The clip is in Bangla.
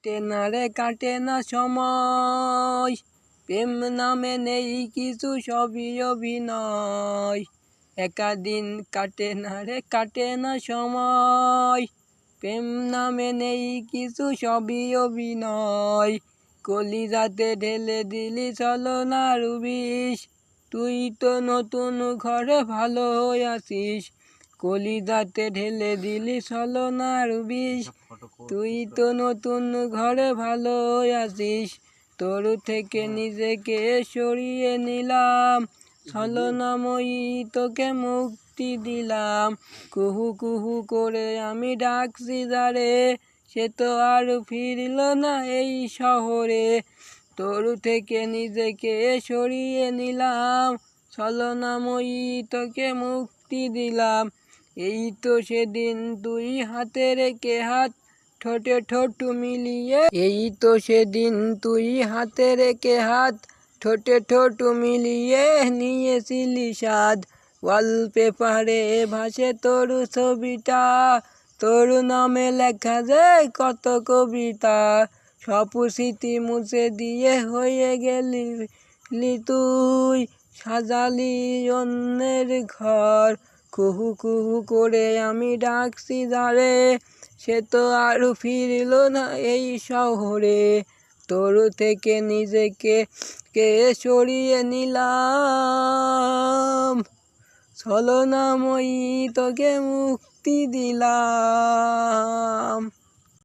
কাটে না সময়, প্রেম নামে নেই কিছু, সবই অভিনয়। একা দিন কাটে না সময়, প্রেম নামে নেই কিছু, সবই অভিনয়। কলিজাতে ঢেলে দিলি ছলনার বিষ, তুই তো নতুন ঘরে ভালো আছিস। কলিজাতে ঢেলে দিলি ছলনার বিষ, তুই তো নতুন ঘরে ভালো আছিস। তোর থেকে নিজেকে সরিয়ে নিলাম, ছলনাময়ী তোকে মুক্তি দিলাম। কুহু কুহু করে আমি ডাকছি যারে, সে তো আর ফিরল না এই শহরে। তোর থেকে নিজেকে সরিয়ে নিলাম, ছলনাময়ী তোকে মুক্তি দিলাম। এই তো সেদিন তুই হাতে রেখে হাত, ঠোঁটে ঠোঁট মিলিয়ে। এই তো সেদিন তুই হাতে রেখে হাত, ঠোঁটে ঠোঁট মিলিয়ে নিয়েছিলি স্বাদ। ওয়ালপেপারে ভাসে তোর ছবিটা, তোর নামে লেখা যায় কত কবিতা। সব স্মৃতি মুছে দিয়ে হয়ে গেলি তুই, সাজালি অন্যের ঘর। কুহু কুহু করে আমি ডাকছি যারে, সে তো আর ফিরল না এই শহরে। তোর থেকে নিজেকে সরিয়ে নিলাম, ছলনাময়ী তোকে মুক্তি দিলাম।